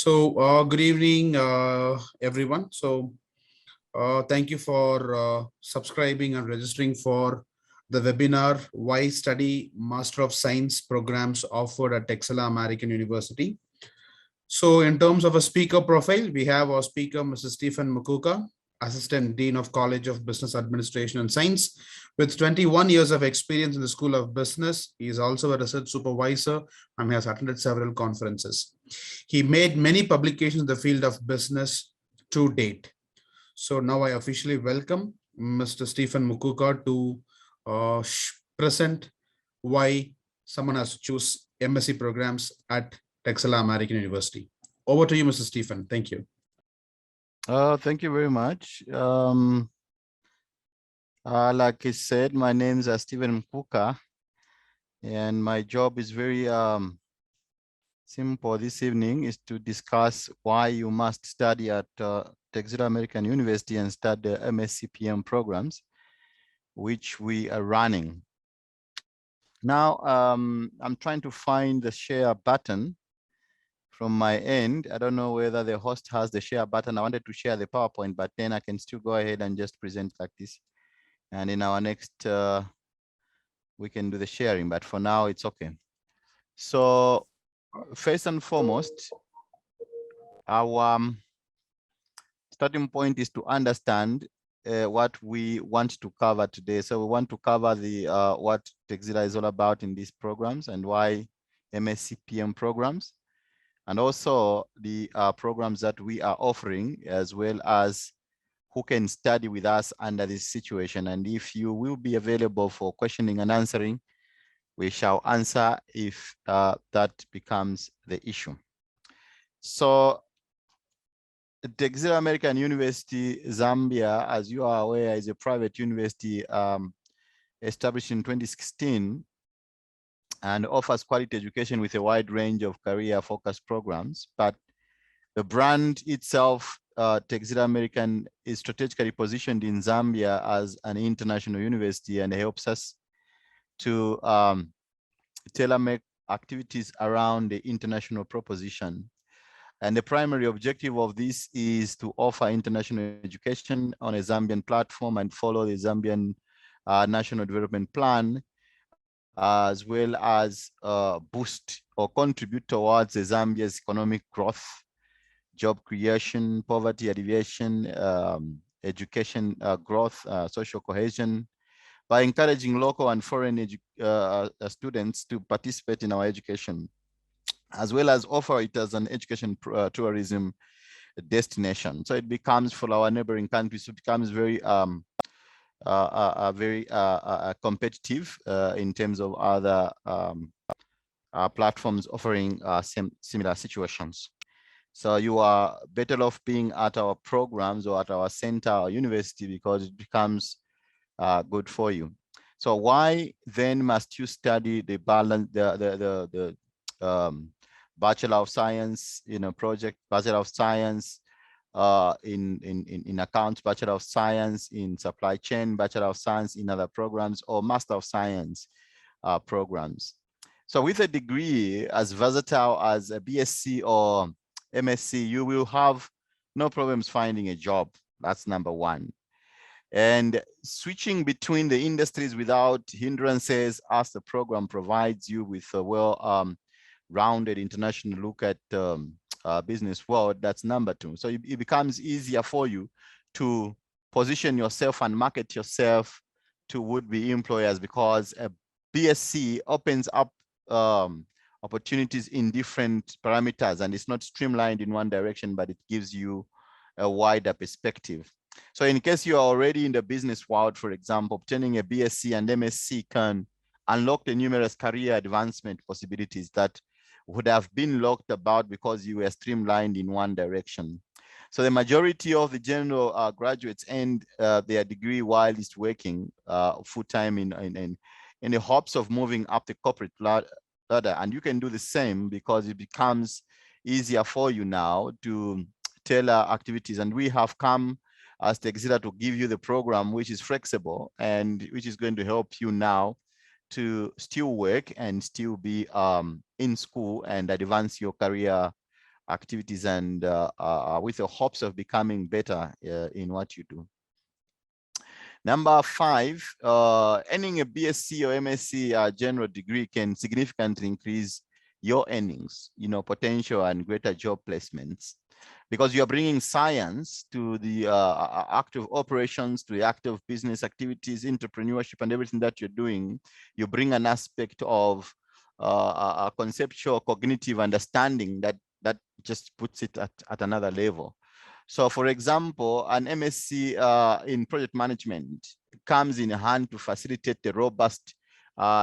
Good evening, everyone. Thank you for subscribing and registering for the webinar Why Study Master of Science programs offered at Texila American University. So in terms of a speaker profile, we have our speaker, Mrs. Stephen Mukuka, Assistant Dean of College of Business Administration and Science. With 21 years of experience in the School of Business, he is also a research supervisor and has attended several conferences. He made many publications in the field of business to date. So now I officially welcome Mr. Stephen Mukuka to present why someone has to choose MSc programs at Texila American University. Over to you, Mr. Stephen. Thank you. Thank you very much. Like I said, my name is Stephen Mukuka, and my job is very simple this evening, is to discuss why you must study at Texila American University and start the MSc PM programs, which we are running. Now, I'm trying to find the share button from my end. I don't know whether the host has the share button. I wanted to share the PowerPoint, but then I can still go ahead and just present like this. And in our next, we can do the sharing, but for now it's okay. So first and foremost, our starting point is to understand what we want to cover today. So we want to cover the what Texila is all about in these programs and why MSc PM programs, and also the programs that we are offering, as well as who can study with us under this situation. And if you will be available for questioning and answering, we shall answer if that becomes the issue. So Texila American University Zambia, as you are aware, is a private university established in 2016 and offers quality education with a wide range of career-focused programs. But the brand itself, Texila American, is strategically positioned in Zambia as an international university and helps us to tailor-make activities around the international proposition. And the primary objective of this is to offer international education on a Zambian platform and follow the Zambian National Development Plan, as well as boost or contribute towards the Zambia's economic growth, job creation, poverty alleviation, education growth, social cohesion, by encouraging local and foreign students to participate in our education, as well as offer it as an education tourism destination. So it becomes, for our neighboring countries, it becomes very competitive in terms of other platforms offering similar situations. So you are better off being at our programs or at our center or university because it becomes good for you. So why then must you study the balance, the Bachelor of Science in a project, Bachelor of Science in accounts, Bachelor of Science in supply chain, Bachelor of Science in other programs, or Master of Science programs? So with a degree as versatile as a BSc or MSc, you will have no problems finding a job. That's number one. And switching between the industries without hindrances, as the program provides you with a well-rounded international look at business world, that's number two. So it becomes easier for you to position yourself and market yourself to would-be employers, because a BSc opens up opportunities in different parameters, and it's not streamlined in one direction, but it gives you a wider perspective. So in case you are already in the business world, for example, obtaining a BSc and MSc can unlock the numerous career advancement possibilities that would have been locked about because you were streamlined in one direction. So the majority of the general graduates end their degree while it's working full-time in the hopes of moving up the corporate ladder. And you can do the same because it becomes easier for you now to tailor activities. And we have come as Texila to give you the program which is flexible and which is going to help you now to still work and still be in school and advance your career activities and with the hopes of becoming better in what you do. Number 5, earning a BSc or MSc general degree can significantly increase your earnings, potential and greater job placements, because you're bringing science to the active operations, to the active business activities, entrepreneurship, and everything that you're doing. You bring an aspect of a conceptual cognitive understanding that just puts it at another level. So for example, an MSc in project management comes in hand to facilitate the robust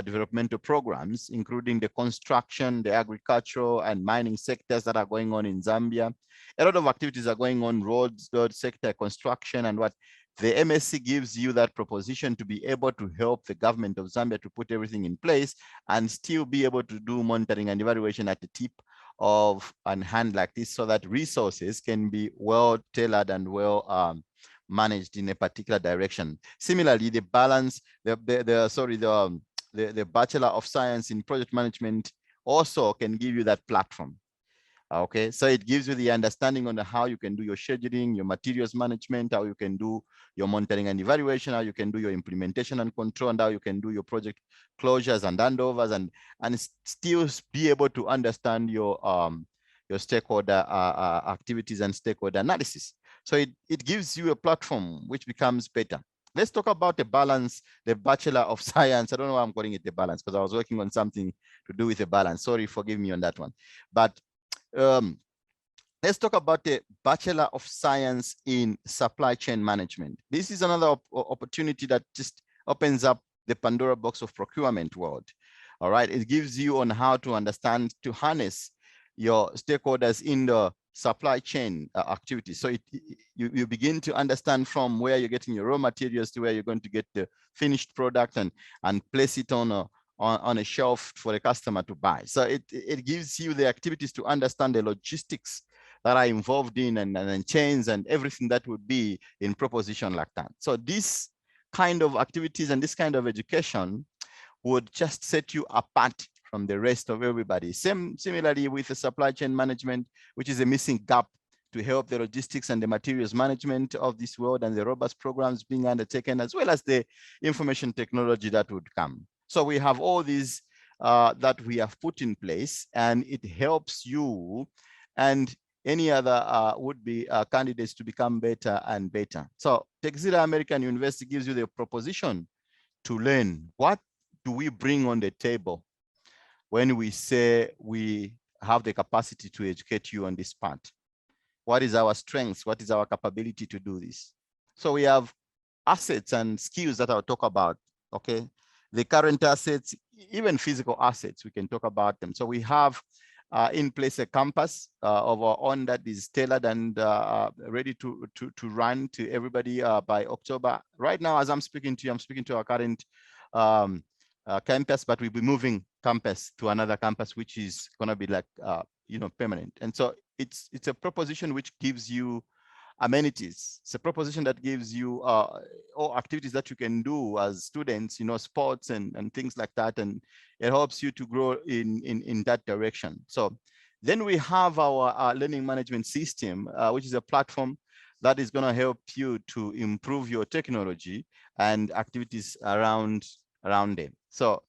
developmental programs, including the construction, the agricultural and mining sectors that are going on in Zambia. A lot of activities are going on, roads, road sector, construction, and what the MSc gives you that proposition to be able to help the government of Zambia to put everything in place and still be able to do monitoring and evaluation at the tip of an hand like this, so that resources can be well tailored and well managed in a particular direction. Similarly, the balance, the Bachelor of Science in Project Management also can give you that platform. Okay, so it gives you the understanding on how you can do your scheduling, your materials management, how you can do your monitoring and evaluation, how you can do your implementation and control, and how you can do your project closures and handovers, and still be able to understand your stakeholder activities and stakeholder analysis. So it gives you a platform which becomes better. Let's talk about the balance, the Bachelor of Science. I don't know why I'm calling it the balance, because I was working on something to do with the balance. Sorry, forgive me on that one. But let's talk about the Bachelor of Science in Supply Chain Management. This is another opportunity that just opens up the Pandora box of procurement world. All right, it gives you on how to understand, to harness your stakeholders in the supply chain activities. So you begin to understand from where you're getting your raw materials to where you're going to get the finished product and place it on a shelf for the customer to buy. So it gives you the activities to understand the logistics that are involved in and chains and everything that would be in proposition like that. So this kind of activities and this kind of education would just set you apart from the rest of everybody. Similarly with the supply chain management, which is a missing gap to help the logistics and the materials management of this world, and the robust programs being undertaken, as well as the information technology that would come. So we have all these that we have put in place, and it helps you and any other would-be candidates to become better and better. So Texila American University gives you the proposition to learn. What do we bring on the table when we say we have the capacity to educate you on this part? What is our strengths? What is our capability to do this? So we have assets and skills that I'll talk about, okay? The current assets, even physical assets, we can talk about them. So we have in place a campus of our own that is tailored and ready to run to everybody by October. Right now, as I'm speaking to you, I'm speaking to our current campus, but we'll be moving campus to another campus, which is going to be like, permanent. And so it's a proposition which gives you amenities. It's a proposition that gives you all activities that you can do as students, sports and things like that. And it helps you to grow in that direction. So then we have our learning management system, which is a platform that is going to help you to improve your technology and activities around them. So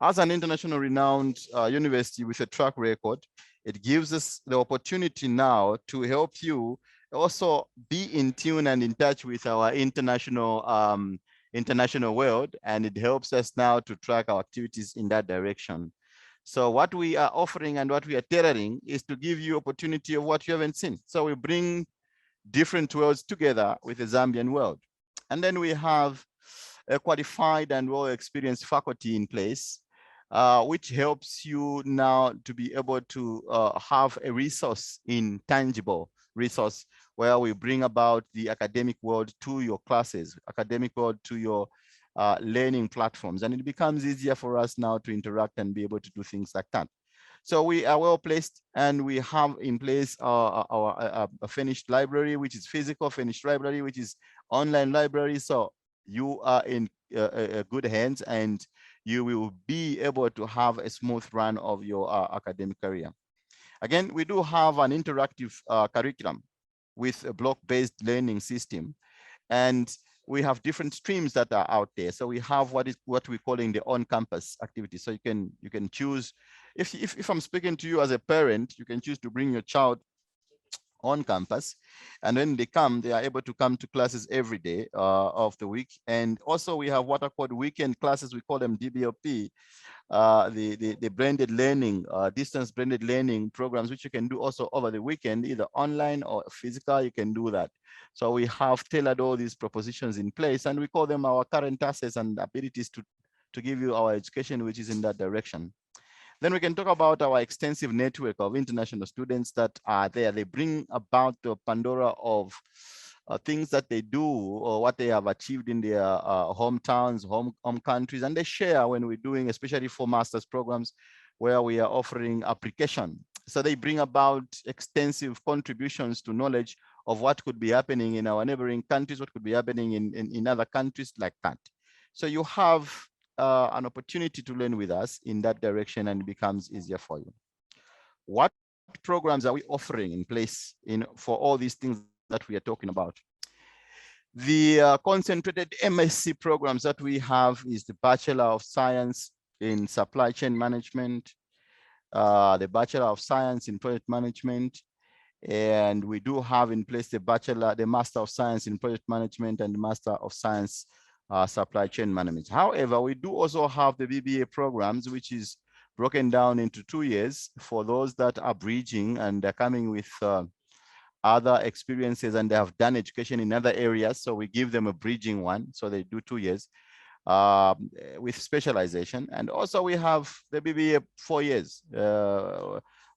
as an international renowned university with a track record, it gives us the opportunity now to help you also be in tune and in touch with our international world, and it helps us now to track our activities in that direction. So what we are offering and what we are tailoring is to give you opportunity of what you haven't seen. So we bring different worlds together with the Zambian world. And then we have a qualified and well-experienced faculty in place, which helps you now to be able to have a resource, intangible resource, where we bring about the academic world to your classes, academic world to your learning platforms. And it becomes easier for us now to interact and be able to do things like that. So we are well placed, and we have in place our finished library, which is physical, finished library, which is online library. So you are in good hands, and you will be able to have a smooth run of your academic career. Again, we do have an interactive curriculum with a block-based learning system, and we have different streams that are out there. So we have what we're calling the on-campus activity. So you can choose, if I'm speaking to you as a parent, you can choose to bring your child on campus, and when they are able to come to classes every day of the week. And also we have what are called weekend classes. We call them DBLP, the blended learning, distance blended learning programs, which you can do also over the weekend, either online or physical. You can do that. So we have tailored all these propositions in place, and we call them our current assets and abilities to give you our education, which is in that direction. Then we can talk about our extensive network of international students that are there. They bring about the Pandora of things that they do or what they have achieved in their hometowns, home countries, and they share when we're doing, especially for master's programs, where we are offering application. So they bring about extensive contributions to knowledge of what could be happening in our neighboring countries, what could be happening in other countries like that. So you have an opportunity to learn with us in that direction, and it becomes easier for you. What programs are we offering in place for all these things that we are talking about? The concentrated MSc programs that we have is the Bachelor of Science in Supply Chain Management, the Bachelor of Science in Project Management, and we do have in place the Master of Science in Project Management and the Master of Science Supply Chain Management. However, we do also have the BBA programs, which is broken down into 2 years for those that are bridging and they're coming with other experiences and they have done education in other areas. So we give them a bridging one. So they do 2 years with specialization. And also we have the BBA 4 years,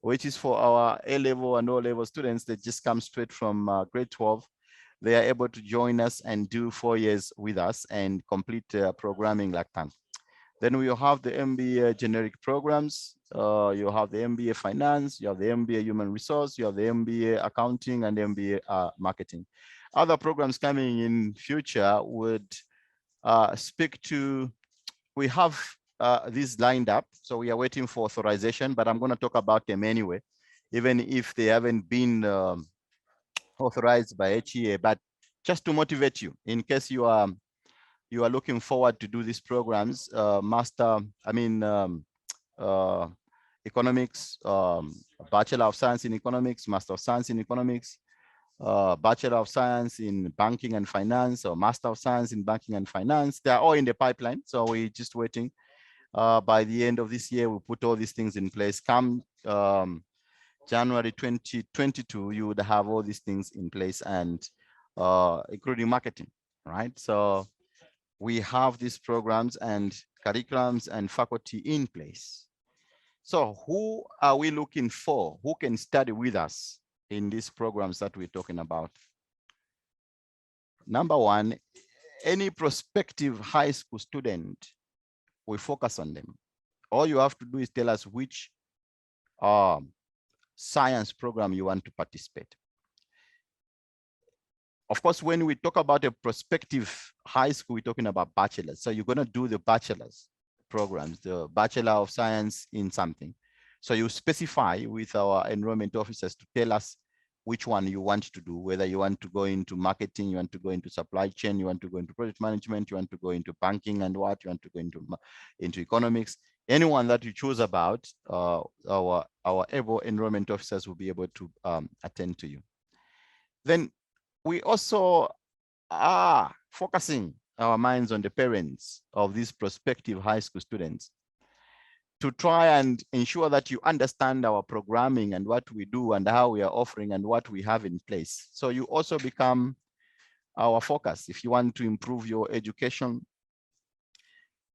which is for our A-level and O-level students that just come straight from grade 12. They are able to join us and do 4 years with us and complete programming like that. Then we have the MBA generic programs. You have the MBA finance, you have the MBA human resource, you have the MBA accounting and MBA marketing. Other programs coming in future would speak to, we have these lined up. So we are waiting for authorization, but I'm going to talk about them anyway, even if they haven't been authorized by HEA, but just to motivate you in case you are looking forward to do these programs, economics, Bachelor of Science in Economics, Master of Science in Economics, Bachelor of Science in Banking and Finance, or Master of Science in Banking and Finance. They are all in the pipeline, so we're just waiting. By the end of this year, we'll put all these things in place. Come January 2022, you would have all these things in place, and including marketing, right? So we have these programs and curriculums and faculty in place. So who are we looking for? Who can study with us in these programs that we're talking about? Number one, any prospective high school student, we focus on them. All you have to do is tell us which science program you want to participate. Of course, when we talk about a prospective high school, we're talking about bachelors. So you're going to do the bachelor's programs, the Bachelor of Science in something. So you specify with our enrollment officers to tell us which one you want to do, whether you want to go into marketing, you want to go into supply chain, you want to go into project management, you want to go into banking and what, you want to go into economics. Anyone that you choose about, our able enrollment officers will be able to attend to you. Then we also are focusing our minds on the parents of these prospective high school students to try and ensure that you understand our programming and what we do and how we are offering and what we have in place. So you also become our focus. If you want to improve your education,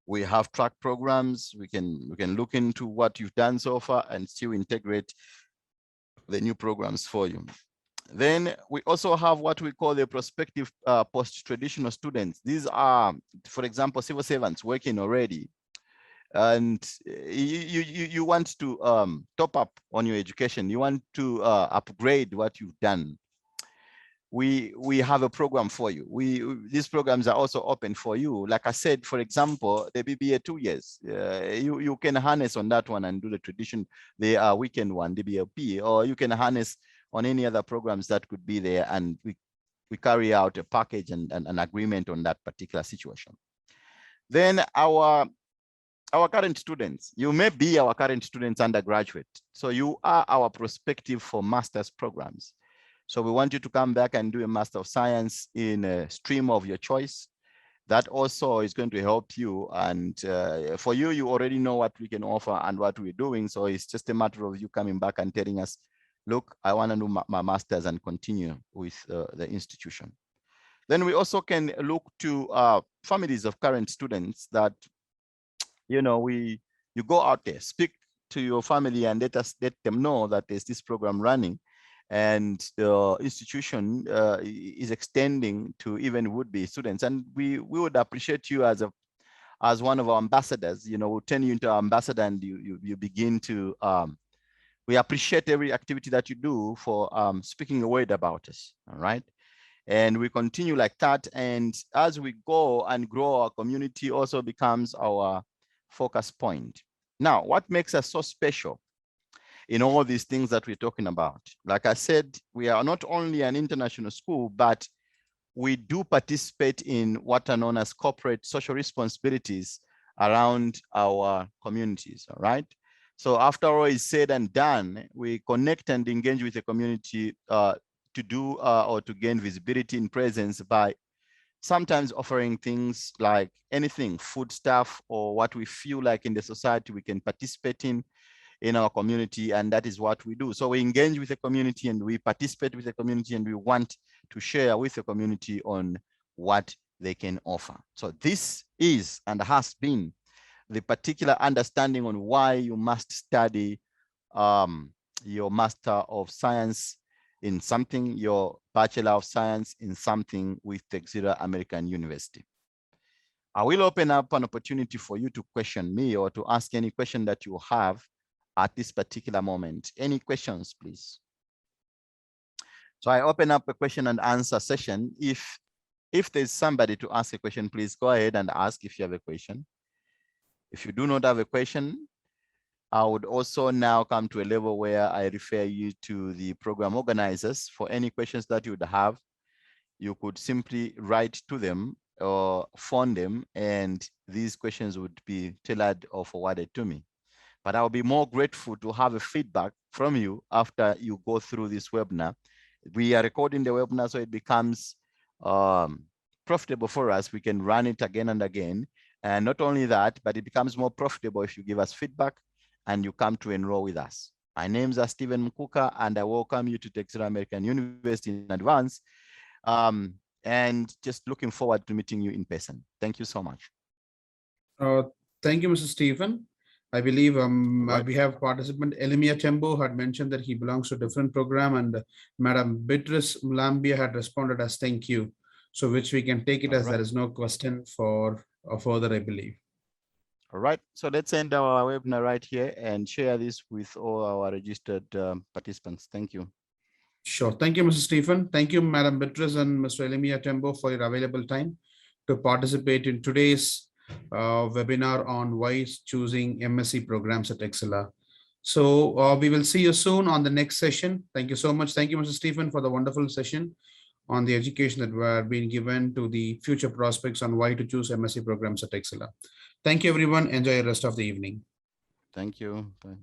we have track programs. We can look into what you've done so far and still integrate the new programs for you. Then we also have what we call the prospective post-traditional students. These are, for example, civil servants working already, and you want to top up on your education. You want to upgrade what you've done. we have a program for you. These programs are also open for you. Like I said, for example, the BBA 2 years, you can harness on that one and do the the weekend one, the BLP, or you can harness on any other programs that could be there, and we carry out a package and an agreement on that particular situation. Then our current students, you may be our current students undergraduate, so you are our prospective for master's programs. So we want you to come back and do a Master of Science in a stream of your choice. That also is going to help you. And for you, you already know what we can offer and what we're doing. So it's just a matter of you coming back and telling us, look, I want to do my master's and continue with the institution. Then we also can look to families of current students that, you know, you go out there, speak to your family and let them know that there's this program running. And the institution is extending to even would-be students, and we would appreciate you as one of our ambassadors. You know, we'll turn you into our ambassador, and you begin to. We appreciate every activity that you do for speaking a word about us. All right, and we continue like that. And as we go and grow, our community also becomes our focus point. Now, what makes us so special in all these things that we're talking about? Like I said, we are not only an international school, but we do participate in what are known as corporate social responsibilities around our communities, all right? So after all is said and done, we connect and engage with the community to do or to gain visibility and presence by sometimes offering things like anything, food stuff, or what we feel like in the society we can participate in our community, and that is what we do. So we engage with the community and we participate with the community, and we want to share with the community on what they can offer. So this is and has been the particular understanding on why you must study your Master of Science in something, your Bachelor of Science in something with Texila American University. I will open up an opportunity for you to question me or to ask any question that you have at this particular moment. Any questions, please? So I open up a question and answer session. If there's somebody to ask a question, please go ahead and ask if you have a question. If you do not have a question, I would also now come to a level where I refer you to the program organizers. For any questions that you would have, you could simply write to them or phone them, and these questions would be tailored or forwarded to me. But I'll be more grateful to have a feedback from you after you go through this webinar. We are recording the webinar, so it becomes profitable for us. We can run it again and again. And not only that, but it becomes more profitable if you give us feedback and you come to enroll with us. My names are Stephen Mkuka, and I welcome you to Texila American University in advance. And just looking forward to meeting you in person. Thank you so much. Thank you, Mr. Stephen. I believe Right. we have participant Elimia Tembo had mentioned that he belongs to a different program, and Madam Beatrice Mlambia had responded as thank you. So which we can take it as there is no question for further, I believe. All right, so let's end our webinar right here and share this with all our registered participants. Thank you. Sure. Thank you, Mr. Stephen. Thank you, Madam Beatrice and Mr. Elimia Tembo, for your available time to participate in today's webinar on why choosing MSc programs at Texila. So we will see you soon on the next session. Thank you so much. Thank you, Mr. Stephen, for the wonderful session on the education that were being given to the future prospects on why to choose MSc programs at Texila. Thank you, everyone. Enjoy the rest of the evening. Thank you. Bye.